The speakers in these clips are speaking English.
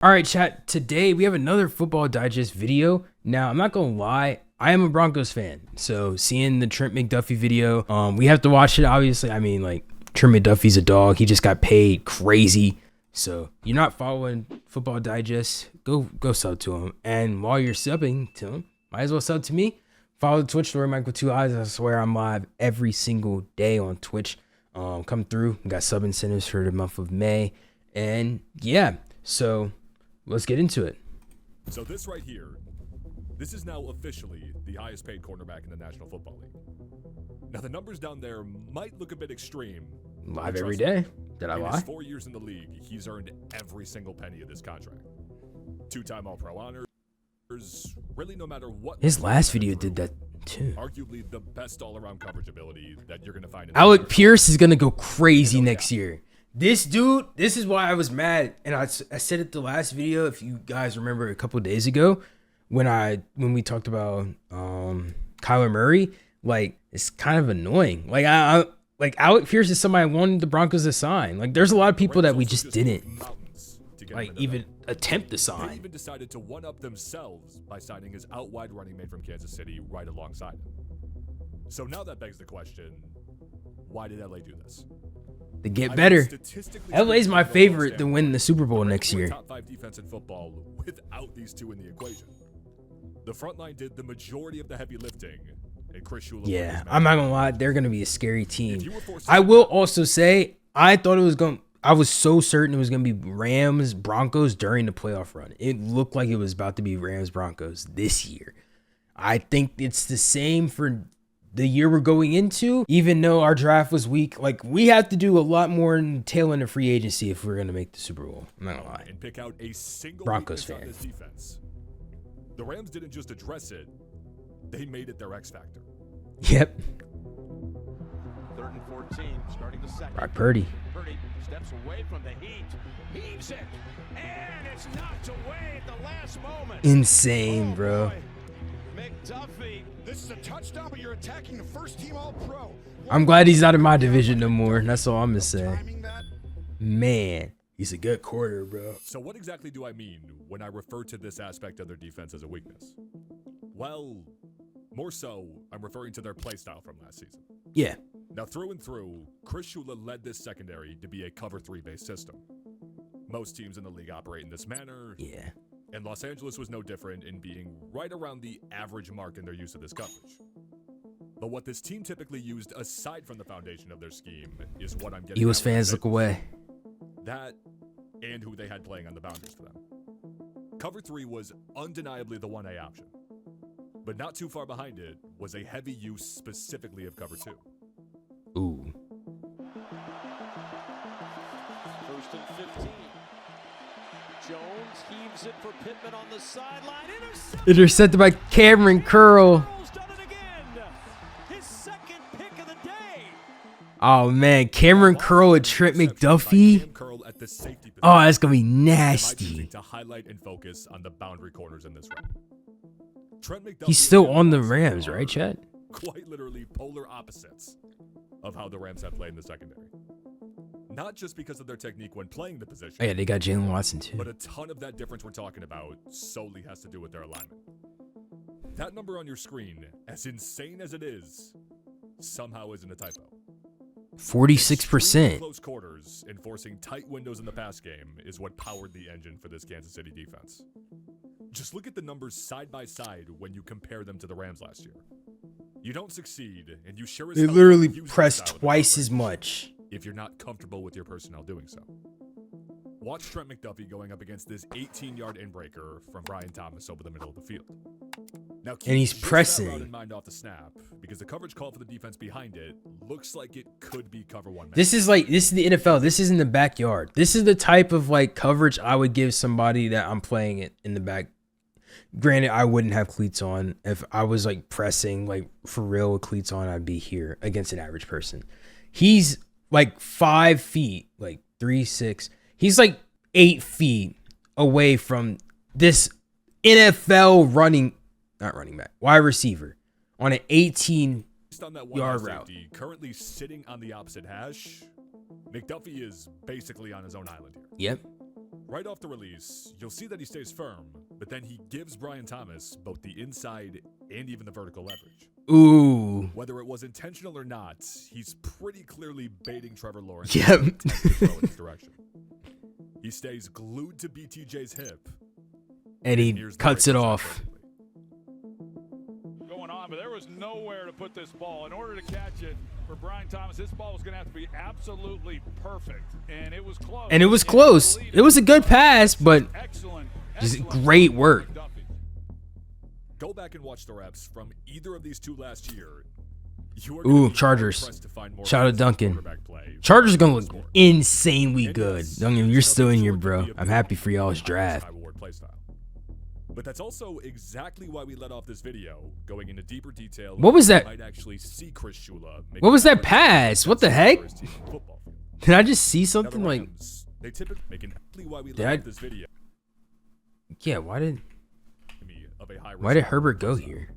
All right, chat. Today we have another Football Digest video. Now, I'm not gonna lie, I am a Broncos fan, so seeing the Trent McDuffie video, we have to watch it. Obviously, I mean, like Trent McDuffie's a dog. He just got paid crazy. So you're not following Football Digest, go sub to him. And while you're subbing to him, might as well sub to me. Follow the Twitch StoryofMike with 2 eyes. I swear I'm live every single day on Twitch. Come through. We got sub incentives for the month of May, and yeah, so. Let's get into it. So this right here, this is now officially the highest paid cornerback in the National Football League. Now the numbers down there might look a bit extreme. Live every day. Did I lie? In his 4 years in the league, he's earned every single penny of this contract. 2-time All-Pro honors. Really, no matter what. His last video did that too. Arguably the best all-around coverage ability that you're gonna find. Alec Pierce is gonna go crazy next year. This dude, this is why I was mad, and I said it the last video, if you guys remember, a couple of days ago, when we talked about Kyler Murray. Like, it's kind of annoying. Like like Alec Pierce is somebody I wanted the Broncos to sign. Like, there's a lot of people that we just didn't like even attempt to sign. They even decided to one up themselves by signing his out wide running mate from Kansas City right alongside him. So now that begs the question, why did LA do this? To get better. LA's my favorite to win the Super Bowl next year. Top 5 defense in football without these two in the equation. The front line did the majority of the heavy lifting. And Chris Shula, yeah, I'm not gonna lie, they're gonna be a scary team. I will also say I was so certain it was gonna be Rams Broncos during the playoff run. It looked like it was about to be Rams Broncos this year. I think it's the same for the year we're going into, even though our draft was weak. Like, we have to do a lot more in tail end of free agency if we're gonna make the Super Bowl. I'm not gonna lie. And pick out a single Broncos fan. this defense. The Rams didn't just address it; they made it their X factor. Yep. 3rd and 14, starting the second. Brock Purdy. Purdy steps away from the heat, heaves it, and it's knocked away at the last moment. Insane, bro. McDuffie. This is a touchdown, but you're attacking the first team All-Pro. I'm glad he's not in my division no more. That's all I'm gonna say. Man, he's a good quarter, bro. So what exactly do I mean when I refer to this aspect of their defense as a weakness? Well, more so, I'm referring to their play style from last season. Yeah. Now, through and through, Chris Shula led this secondary to be a cover 3-based system. Most teams in the league operate in this manner. Yeah. And Los Angeles was no different in being right around the average mark in their use of this coverage. But what this team typically used aside from the foundation of their scheme is what I'm getting. Eagles fans, look away. That and who they had playing on the boundaries for them. Cover 3 was undeniably the 1A option. But not too far behind it was a heavy use specifically of cover 2. Ooh. 1st and 15. Jones heaves it for Pittman on the sideline. Intercepted by Cameron Curl. Done it again. His second pick of the day. Oh man, Cameron Curl and Trent McDuffie. Oh, that's gonna be nasty. To highlight and focus on the boundary corners in this round. Trent McDuffie. He's still on the Rams, right, Chad? Quite literally polar opposites of how the Rams have played in the secondary. Not just because of their technique when playing the position. Oh yeah, they got Jalen Watson too. But a ton of that difference we're talking about solely has to do with their alignment. That number on your screen, as insane as it is, somehow isn't a typo. 46%. Close quarters, enforcing tight windows in the pass game is what powered the engine for this Kansas City defense. Just look at the numbers side by side when you compare them to the Rams last year. You don't succeed, and you sure as They hell literally don't use press this style of twice as coverage much. if you're not comfortable with your personnel doing so. Watch Trent McDuffie going up against this 18-yard inbreaker from Brian Thomas over the middle of the field. Now, keep And he's just that pressing. route in mind off the snap, because the coverage call for the defense behind it looks like it could be cover 1 man. This is the NFL. This is in the backyard. This is the type of like coverage I would give somebody that I'm playing it in the back. Granted, I wouldn't have cleats on. If I was like pressing like for real with cleats on, I'd be here against an average person. He's like 5 feet, like 3'6". He's like 8 feet away from this NFL not running back, wide receiver on an 18-yard route. Safety, currently sitting on the opposite hash, McDuffie is basically on his own island here. Yep. Right off the release, you'll see that he stays firm, but then he gives Brian Thomas both the inside and even the vertical leverage. Ooh. Whether it was intentional or not, he's pretty clearly baiting Trevor Lawrence Yep. to throw in his direction. He stays glued to BTJ's hip, And he here's the cuts break it inside off. perfectly. Going on, but there was nowhere to put this ball. In order to catch it for Brian Thomas, this ball was going to have to be absolutely perfect, and it was close. And it was close. It was a good pass, but Excellent. just great work. Go back and watch the reps from either of these two last year. You are Ooh, gonna be Chargers. hard-pressed to find more Shout out fantasy Duncan. quarterback play Chargers are going to than look score. insanely And good. yes, Duncan, you're there's still in nothing here, short bro. of the I'm happy for y'all's high draft. reward play style. But that's also exactly why we let off this video, going into deeper detail. What was on that? how you might actually see Chris Shula make What was an that effort to pass? What the for heck? his team on the football field. Did I just see Now, the something like... Rams, they typically make an exactly why we Did let I- off this video. Yeah, why did Of a why did Herbert go here?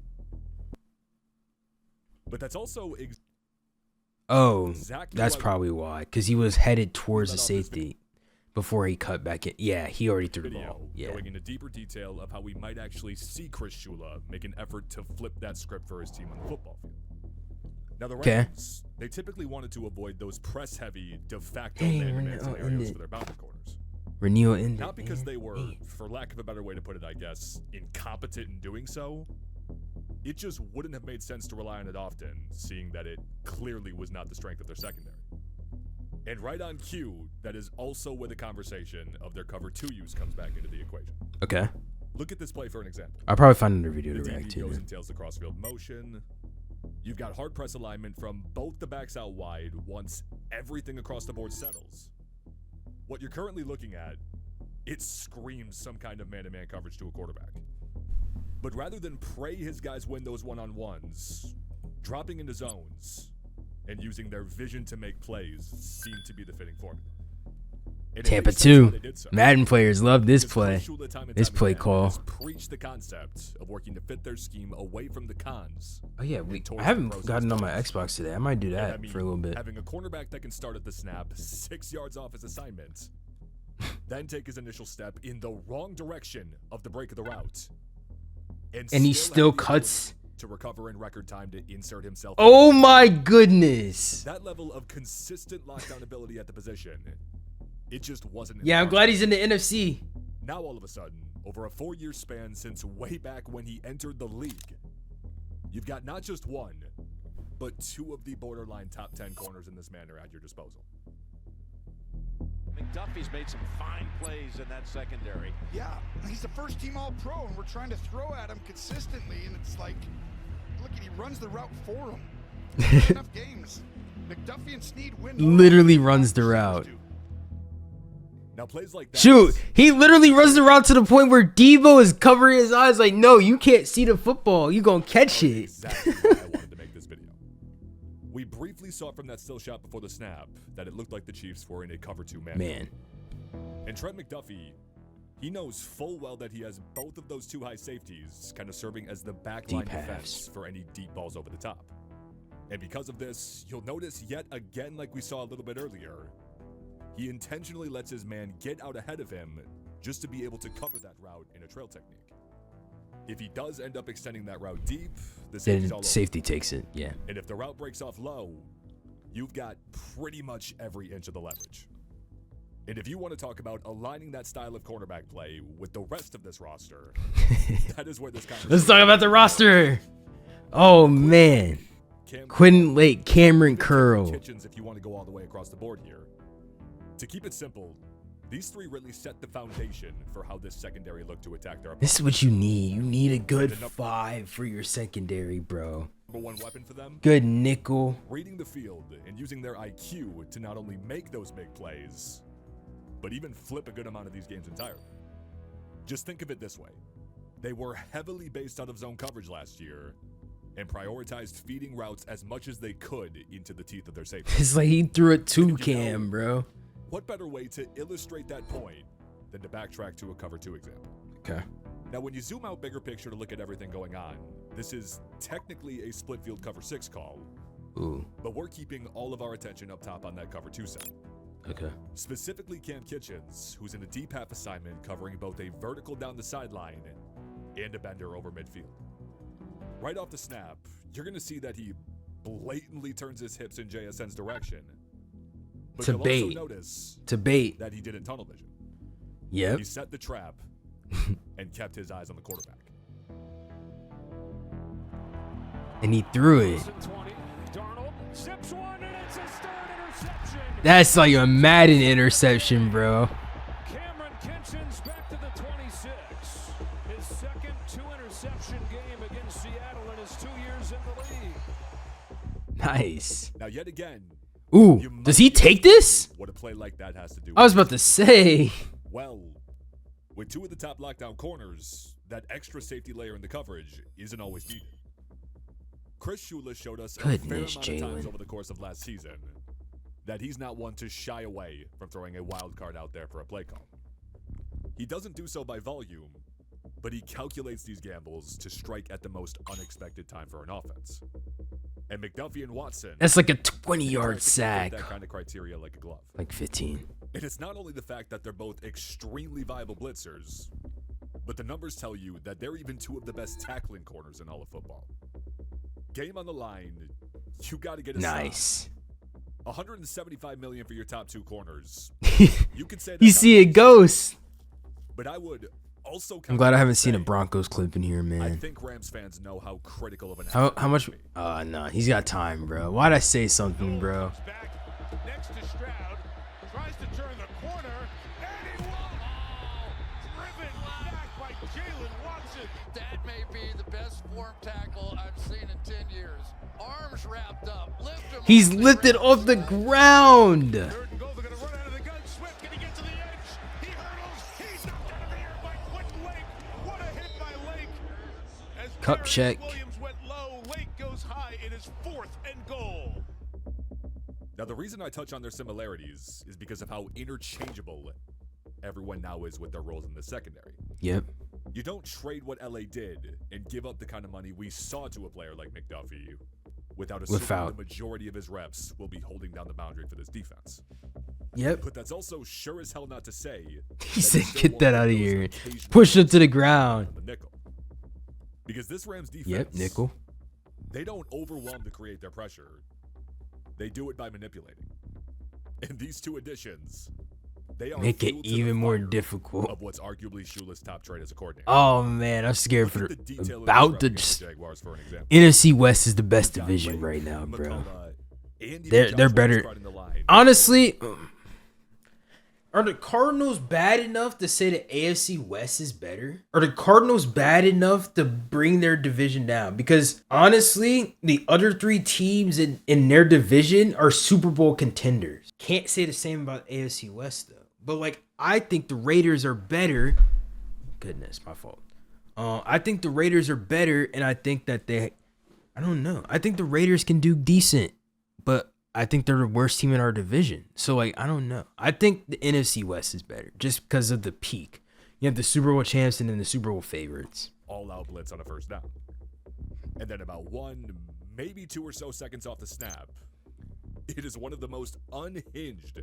But that's also Oh, exactly that's why we probably why. Because he was headed towards the let off this safety before he cut back in. Yeah, he already threw the video, ball. Yeah. going into deeper detail of how we might actually see Chris Shula make an effort to flip that script for his team on the football field. Now the Okay. Rams, they typically wanted to avoid those press-heavy de facto Hey, man-to-man Renee, scenarios ended. for their boundary corners. Renewal ended. Not because man. they were, Man. for lack of a better way to put it, I guess, incompetent in doing so. It just wouldn't have made sense to rely on it often, seeing that it clearly was not the strength of their secondary. And right on cue, that is also where the conversation of their cover 2 use comes back into the equation. Okay. Look at this play for an example. I'll probably find another video The to react DB to. goes then. and tails the crossfield motion. You've got hard press alignment from both the backs out wide once everything across the board settles. What you're currently looking at, it screams some kind of man-to-man coverage to a quarterback. But rather than pray his guys win those one-on-ones, dropping into zones and using their vision to make plays seemed to be the fitting formula. And it Tampa makes sense why 2. they did so. Madden players love this Because play. Chris Shula time and This time play again call. has preached the concept of working to fit their scheme away from the cons. Oh yeah, and towards I the haven't pros gotten and on my stars. Xbox today. I might do And that I mean, for a little bit. having a cornerback that can start at the snap 6 yards off his assignment, then take his initial step in the wrong direction of the break of the route, And he have still the cuts. ability to recover in record time to insert himself. Oh my goodness. That level of consistent lockdown ability at the position, it just wasn't. in Yeah, the I'm glad he's in the NFC. Now all of a sudden, over a 4-year span since way back when he entered the league, you've got not just one, but 2 of the borderline top 10 corners in this manner at your disposal. McDuffie's made some fine plays in that secondary. Yeah, he's a first team all pro, and we're trying to throw at him consistently, and it's like, look, he runs the route for him. Not enough games. McDuffie and Snead win. Literally runs the route. Now plays like that. Shoot, he literally runs the route to the point where Debo is covering his eyes like, no, you can't see the football. You gonna catch it. Exactly why I wanted to make this video. We briefly saw from that still shot before the snap that it looked like the Chiefs were in a cover 2 man. Man, And Trent McDuffie, he knows full well that he has both of those 2 high safeties kind of serving as the backline Deep defense halves. for any deep balls over the top. And because of this, you'll notice yet again, like we saw a little bit earlier, he intentionally lets his man get out ahead of him just to be able to cover that route in a trail technique. If he does end up extending that route deep, the safety's all then over. safety takes it. Yeah. And if the route breaks off low, you've got pretty much every inch of the leverage. And if you want to talk about aligning that style of cornerback play with the rest of this roster, that is where this conversation. Let's talk about the roster. Oh man, Quentin Lake, Cameron Curl. Kitchens, if you want to go all the way across the board here. To keep it simple, these 3 really set the foundation for how this secondary looked to attack their This is what you need. You need a good 5 for your secondary, bro. number 1 weapon for them. Good nickel. Reading the field and using their IQ to not only make those big plays, but even flip a good amount of these games entirely. Just think of it this way. They were heavily based out of zone coverage last year and prioritized feeding routes as much as they could into the teeth of their safety. It's like he threw it to You know, Cam, bro. What better way to illustrate that point than to backtrack to a cover 2 example? Okay. Now, when you zoom out bigger picture to look at everything going on, this is technically a split field cover 6 call, Ooh. but we're keeping all of our attention up top on that cover 2 side. Okay. Specifically Cam Kitchens, who's in a deep half assignment covering both a vertical down the sideline and a bender over midfield. Right off the snap, you're going to see that he blatantly turns his hips in JSN's direction. But you'll also notice that he didn't tunnel vision. Yep. He set the trap and kept his eyes on the quarterback. And he threw it. That's like a Madden interception, bro. Cameron Kitchens back to the 26. His second 2-interception game against Seattle in his 2 years in the league. Nice. Now, yet again. Ooh, does he take this? What a play like that has to do. I was about to say. Well, with 2 of the top lockdown corners, that extra safety layer in the coverage isn't always needed. Chris Shula showed us a fair amount of times over the course of last season that he's not one to shy away from throwing a wild card out there for a play call. He doesn't do so by volume, but he calculates these gambles to strike at the most unexpected time for an offense. And McDuffie and Watson, that's like a 20-yard sack. That kind of criteria like a glove. Like 15. And it's not only the fact that they're both extremely viable blitzers, but the numbers tell you that they're even 2 of the best tackling corners in all of football. Game on the line, you got to get a nice. $175 million for your top 2 corners. You can say that you see a ghost. But I would also. I'm glad I haven't seen a Broncos clip in here, man. I think Rams fans know how critical of an. How much? No, he's got time, bro. Why'd I say something, bro? Next to Stroud, tries to turn the corner, and he driven back by Jalen Watson. That may be the best form tackle I've seen in 10 years. Arms wrapped up. Lift him. He's lifted off the ground. Third and goal, they're going to run out of the gun. Swift, can he get to the edge? He hurdles. He's knocked out of the air by Quentin Lake. What a hit by Lake. As Cup Darius check. Williams went low. Lake goes high. It is 4th and goal. Now, the reason I touch on their similarities is because of how interchangeable everyone now is with their roles in the secondary. Yep. You don't trade what LA did and give up the kind of money we saw to a player like McDuffie without assuming the majority of his reps will be holding down the boundary for this defense. Yep. But that's also sure as hell not to say He said, get that out of here. Push him to the ground. The nickel. Because this Rams defense, Yep, nickel. They don't overwhelm to create their pressure. They do it by manipulating. And these 2 additions, they are make it even more of difficult. what's arguably Shula's top trade as a coordinator. Oh man, I'm scared for about the Jaguars for an example. NFC West is the best division right now, bro. They're better. Honestly, are the Cardinals bad enough to say the AFC West is better? Are the Cardinals bad enough to bring their division down? Because honestly, the other 3 teams in their division are Super Bowl contenders. Can't say the same about AFC West though. But like, I think the Raiders are better. Goodness, my fault. I think the Raiders are better, and I think that I don't know. I think the Raiders can do decent, but I think they're the worst team in our division. So like, I don't know. I think the NFC West is better just because of the peak. You have the Super Bowl champs and then the Super Bowl favorites. All out blitz on a first down. And then about 1, maybe 2 or so seconds off the snap, it is one of the most unhinged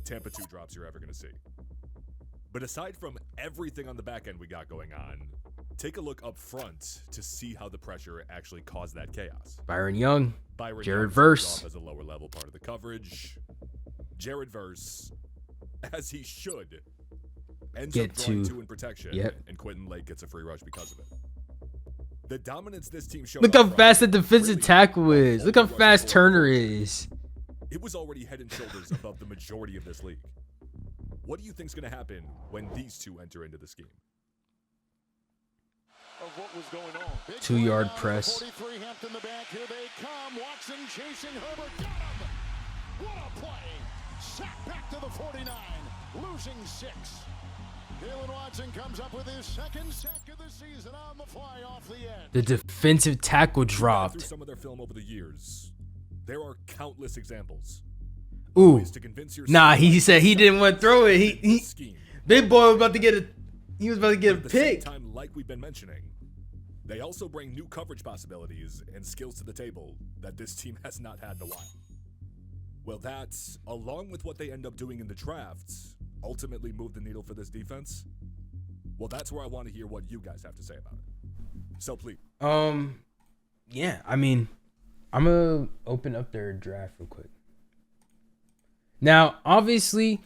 Tampa 2 drops you're ever going to see. But aside from everything on the back end we got going on, take a look up front to see how the pressure actually caused that chaos. Byron Young, Jared Young Verse as a lower level part of the coverage. Jared Verse, as he should, ends up drawing 2 in protection, and Quentin Lake gets a free rush because of it. The dominance this team showed. Look how fast the defensive tackle is. Look how fast Turner is. It was already head and shoulders above the majority of this league. What do you think's going to happen when these 2 enter into the scheme? Of what was going on. 2-yard press. 43 Hampton the back. Here they come. Watson chasing Herbert. Got him. What a play. Sack back to the 49. Losing 6. Jalen Watson comes up with his 2nd sack of the season on the fly off the edge. The defensive tackle dropped. Through some of their film over the years, there are countless examples. Ooh. Nah, he said he didn't want to throw it. He Big boy was about to get a pick. Time, like we've been mentioning, they also bring new coverage possibilities and skills to the table that this team has not had in a while. Well, that's, along with what they end up doing in the drafts, ultimately move the needle for this defense. Well, that's where I want to hear what you guys have to say about it. So please. Yeah, I mean, I'm gonna open up their draft real quick. Now, obviously,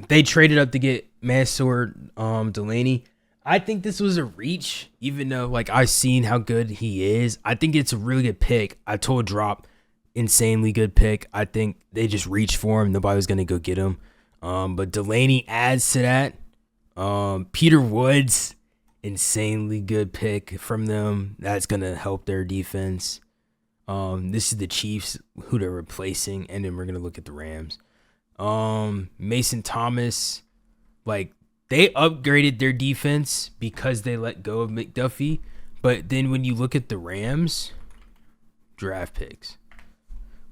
they traded up to get Mansour Delaney. I think this was a reach, even though like I've seen how good he is. I think it's a really good pick. I told Drop, insanely good pick. I think they just reached for him. Nobody was gonna go get him. But Delaney adds to that. Peter Woods, insanely good pick from them. That's gonna help their defense. This is the Chiefs who they're replacing, and then we're gonna look at the Rams. Mason Thomas, like they upgraded their defense because they let go of McDuffie. But then when you look at the Rams draft picks,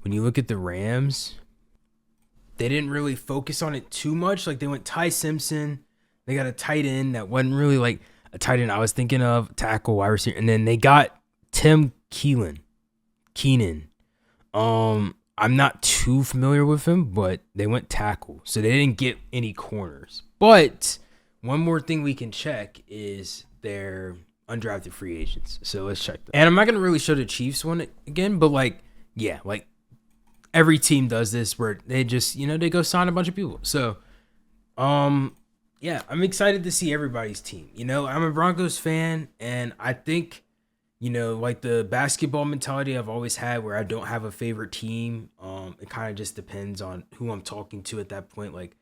when you look at the Rams, they didn't really focus on it too much. Like they went Ty Simpson, they got a tight end that wasn't really like a tight end I was thinking of, tackle, wide receiver, and then they got Tim Keenan. I'm not too familiar with him, but they went tackle, so they didn't get any corners. But one more thing we can check is their undrafted free agents. So let's check that. And I'm not gonna really show the Chiefs one again, but like, yeah, like every team does this where they just, they go sign a bunch of people. So, yeah, I'm excited to see everybody's team. I'm a Broncos fan, and I think, like the basketball mentality I've always had where I don't have a favorite team. It kind of just depends on who I'm talking to at that point. Like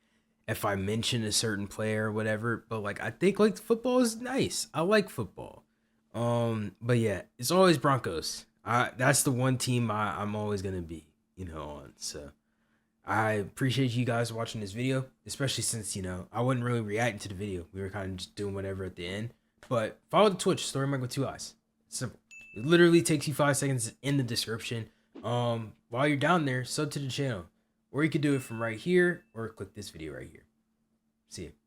if I mention a certain player or whatever, but like, I think like football is nice. I like football. But yeah, it's always Broncos. That's the one team I'm always going to be, on. So I appreciate you guys watching this video, especially since, I wasn't really reacting to the video. We were kind of just doing whatever at the end, but follow the Twitch, StoryofMike with 2 eyes. Simple. It literally takes you 5 seconds in the description. While you're down there, sub to the channel, or you could do it from right here or click this video right here. See you.